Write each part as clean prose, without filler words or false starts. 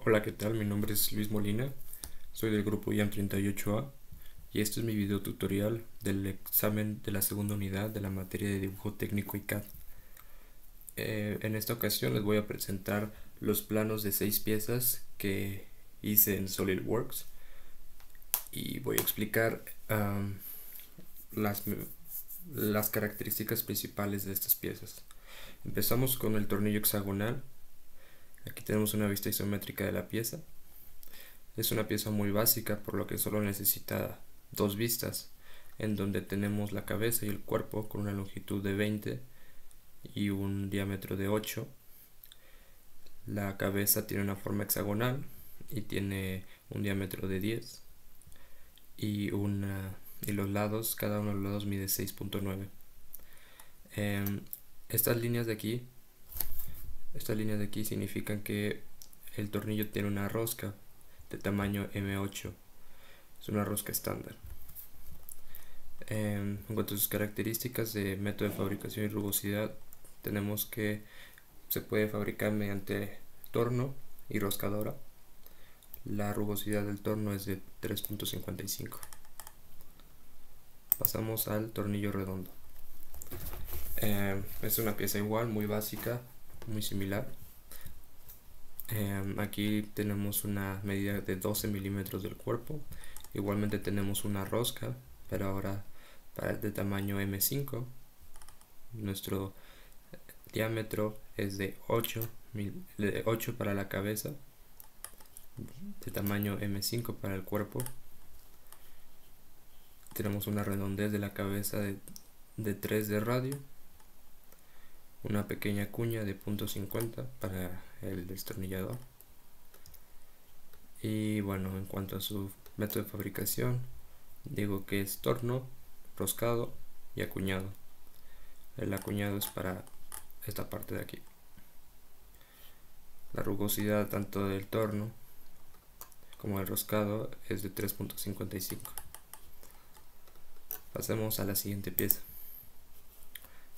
Hola, ¿qué tal? Mi nombre es Luis Molina, soy del grupo IAM 38A y este es mi video tutorial del examen de la segunda unidad de la materia de dibujo técnico y CAD. En esta ocasión les voy a presentar los planos de 6 piezas que hice en SolidWorks y voy a explicar las, las características principales de estas piezas. Empezamos con el tornillo hexagonal. Aquí tenemos una vista isométrica de la pieza. Es una pieza muy básica, por lo que solo necesita dos vistas, en donde tenemos la cabeza y el cuerpo con una longitud de 20 y un diámetro de 8. La cabeza tiene una forma hexagonal y tiene un diámetro de 10 y los lados, cada uno de los lados mide 6.9. Estas líneas de aquí significan que el tornillo tiene una rosca de tamaño M8. Es una rosca estándar. En cuanto a sus características de método de fabricación y rugosidad, tenemos que se puede fabricar mediante torno y roscadora. La rugosidad del torno es de 3.55. Pasamos al tornillo redondo. Es una pieza igual, muy básica, muy similar. Aquí tenemos una medida de 12 milímetros del cuerpo. Igualmente tenemos una rosca, pero ahora de tamaño M5. Nuestro diámetro es de 8 para la cabeza, de tamaño M5 para el cuerpo. Tenemos una redondez de la cabeza de 3 de radio, una pequeña cuña de .50 para el destornillador. Y bueno, en cuanto a su método de fabricación, digo que es torno, roscado y acuñado. El acuñado es para esta parte de aquí. La rugosidad tanto del torno como del roscado es de 3.55. Pasemos a la siguiente pieza.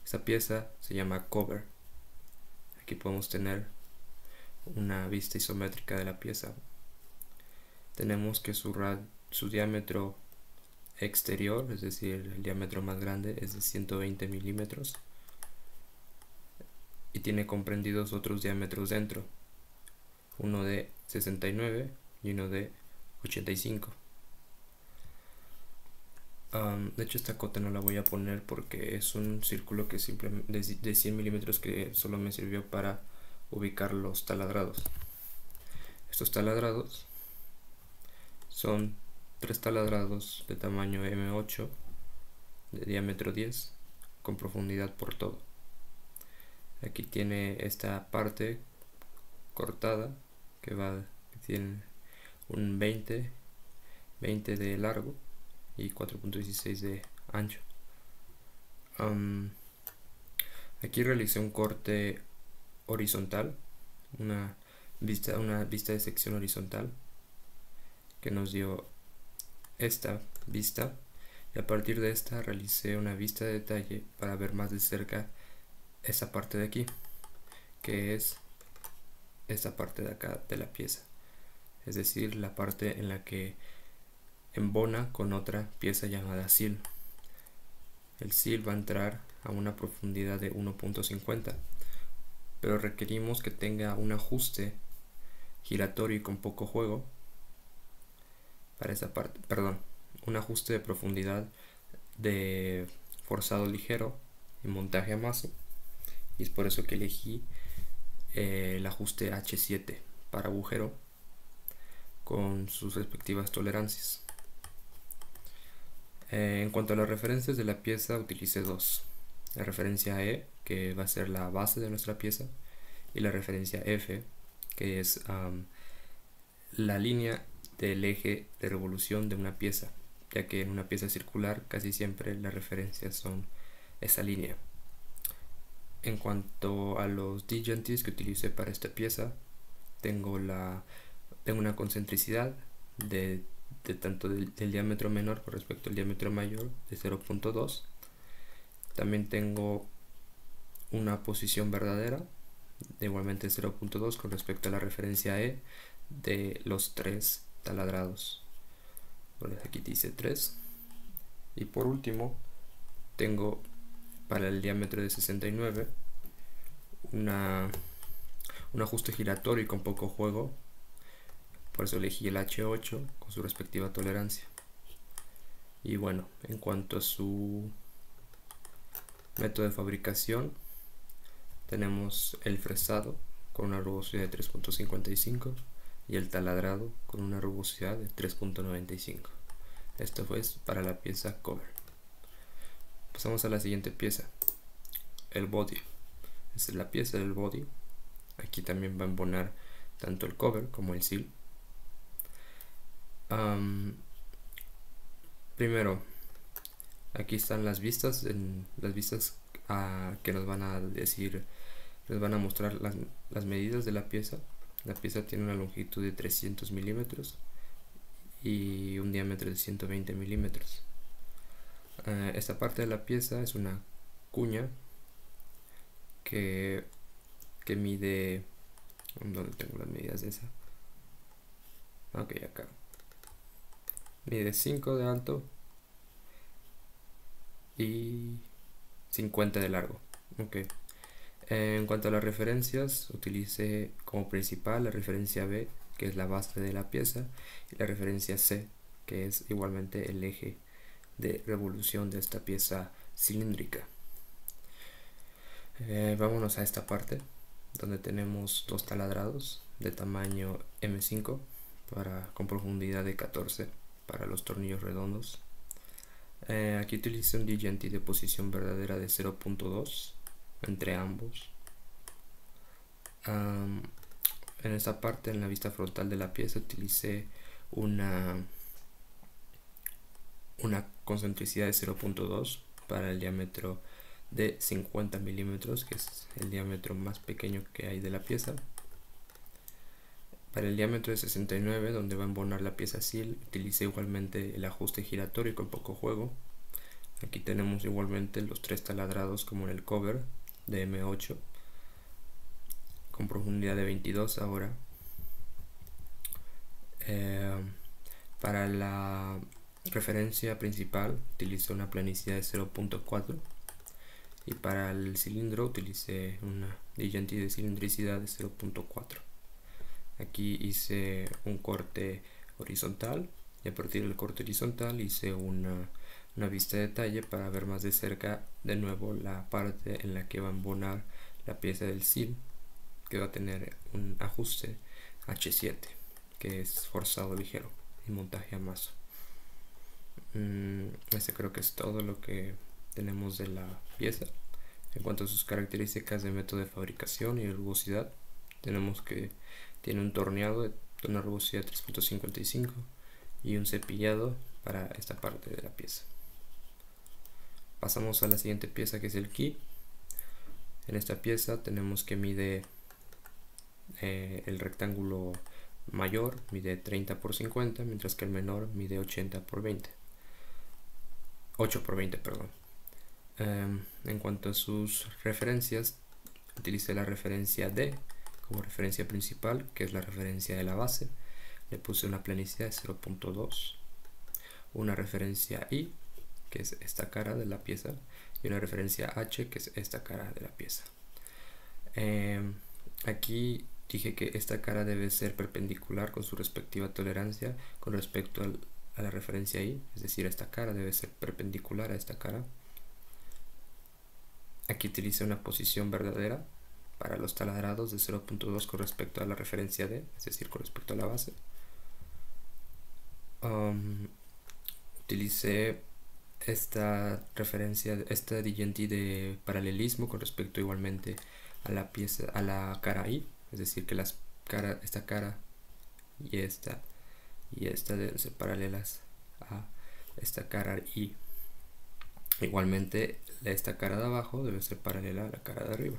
Esta pieza se llama cover. Aquí podemos tener una vista isométrica de la pieza. Tenemos que su diámetro exterior, es decir, el diámetro más grande, es de 120 milímetros y tiene comprendidos otros diámetros dentro, uno de 69 y uno de 85. De hecho, esta cota no la voy a poner porque es un círculo que simplemente de 100 milímetros que solo me sirvió para ubicar los taladrados. Estos taladrados son 3 taladrados de tamaño M8 de diámetro 10 con profundidad por todo. Aquí tiene esta parte cortada que tiene un 20 de largo y 4.16 de ancho. Aquí realicé un corte horizontal, una vista de sección horizontal que nos dio esta vista, y a partir de esta realicé una vista de detalle para ver más de cerca esa parte de aquí, que es esta parte de acá de la pieza, es decir, la parte en la que embona con otra pieza llamada sill. El sill va a entrar a una profundidad de 1.50, pero requerimos que tenga un ajuste giratorio y con poco juego para esa parte, perdón, un ajuste de profundidad de forzado ligero y montaje a masa, y es por eso que elegí el ajuste H7 para agujero con sus respectivas tolerancias. En cuanto a las referencias de la pieza, utilicé dos: la referencia E, que va a ser la base de nuestra pieza, y la referencia F, que es la línea del eje de revolución de una pieza, ya que en una pieza circular casi siempre las referencias son esa línea. En cuanto a los dijantes que utilicé para esta pieza, tengo una concentricidad de tanto del diámetro menor con respecto al diámetro mayor de 0.2. También tengo una posición verdadera de igualmente 0.2 con respecto a la referencia E de los 3 taladrados. Bueno, aquí dice 3. Y por último tengo para el diámetro de 69 un ajuste giratorio y con poco juego, por eso elegí el H8 con su respectiva tolerancia. Y bueno, en cuanto a su método de fabricación, tenemos el fresado con una rugosidad de 3.55 y el taladrado con una rugosidad de 3.95. Esto fue para la pieza cover. Pasamos a la siguiente pieza, el body. Esta es la pieza del body. Aquí también va a embonar tanto el cover como el seal. Primero, aquí están las vistas, que nos van a decir, nos van a mostrar las medidas de la pieza. La pieza tiene una longitud de 300 milímetros y un diámetro de 120 milímetros. Esta parte de la pieza es una cuña que mide, ¿dónde tengo las medidas de esa? Ok, acá. Mide 5 de alto y 50 de largo. Ok. En cuanto a las referencias, utilicé como principal la referencia B, que es la base de la pieza, y la referencia C, que es igualmente el eje de revolución de esta pieza cilíndrica. Vámonos a esta parte donde tenemos dos taladrados de tamaño M5 con profundidad de 14 para los tornillos redondos. Aquí utilicé un DGNT de posición verdadera de 0.2 entre ambos. En esta parte, en la vista frontal de la pieza, utilicé una concentricidad de 0.2 para el diámetro de 50 milímetros, que es el diámetro más pequeño que hay de la pieza. Para el diámetro de 69, donde va a embonar la pieza seal, utilicé igualmente el ajuste giratorio con poco juego. Aquí tenemos igualmente los 3 taladrados como en el cover de M8 con profundidad de 22 ahora. Para la referencia principal utilicé una planicidad de 0.4 y para el cilindro utilicé una DGNT de cilindricidad de 0.4. Aquí hice un corte horizontal y a partir del corte horizontal hice una vista de detalle para ver más de cerca de nuevo la parte en la que va a embonar la pieza del seal, que va a tener un ajuste H7, que es forzado ligero y montaje a mazo. Este creo que es todo lo que tenemos de la pieza. En cuanto a sus características de método de fabricación y rugosidad, tenemos que tiene un torneado de una rugosidad 3.55 y un cepillado para esta parte de la pieza. Pasamos a la siguiente pieza, que es el key. En esta pieza tenemos que mide el rectángulo mayor mide 30 por 50, mientras que el menor mide 80 por 20. 8 por 20, perdón. En cuanto a sus referencias, utilicé la referencia D como referencia principal, que es la referencia de la base. Le puse una planicidad de 0.2, una referencia I, que es esta cara de la pieza, y una referencia H, que es esta cara de la pieza. Aquí dije que esta cara debe ser perpendicular con su respectiva tolerancia con respecto a la referencia I, es decir, esta cara debe ser perpendicular a esta cara. Aquí utilicé una posición verdadera para los taladrados de 0.2 con respecto a la referencia D, es decir, con respecto a la base. Utilicé esta referencia, esta DGNT de paralelismo con respecto igualmente a la pieza, a la cara I, es decir, que esta cara y esta deben ser paralelas a esta cara I. Igualmente, esta cara de abajo debe ser paralela a la cara de arriba.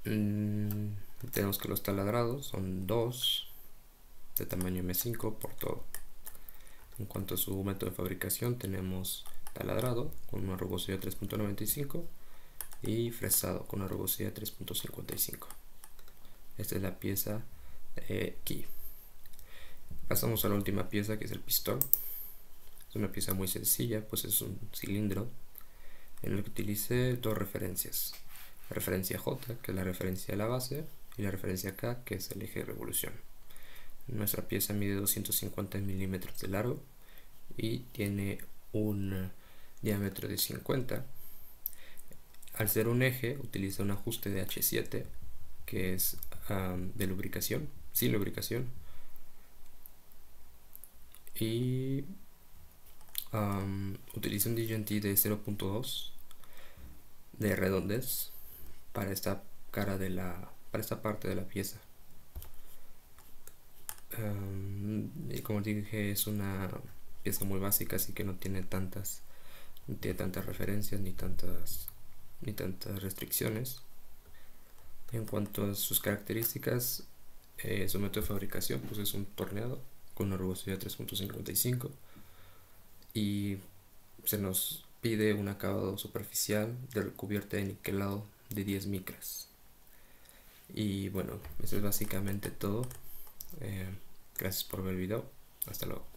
Tenemos que los taladrados son 2 de tamaño M5 por todo. En cuanto a su método de fabricación, tenemos taladrado con una rugosidad de 3.95 y fresado con una rugosidad de 3.55. Esta es la pieza aquí. Pasamos a la última pieza, que es el pistón. Es una pieza muy sencilla, pues es un cilindro en el que utilicé dos referencias: la referencia J, que es la referencia de la base, y la referencia K, que es el eje de revolución. Nuestra pieza mide 250 milímetros de largo y tiene un diámetro de 50. Al ser un eje, utiliza un ajuste de H7, que es de lubricación, sin lubricación, y utiliza un DJNT de 0.2 de redondez para esta parte de la pieza. Y como dije, es una pieza muy básica, así que no tiene tantas referencias ni tantas restricciones. En cuanto a sus características, su método de fabricación pues es un torneado con una rugosidad de 3.55 y se nos pide un acabado superficial de recubierta de niquelado de 10 micras. Y bueno, eso es básicamente todo. Gracias por ver el video. Hasta luego.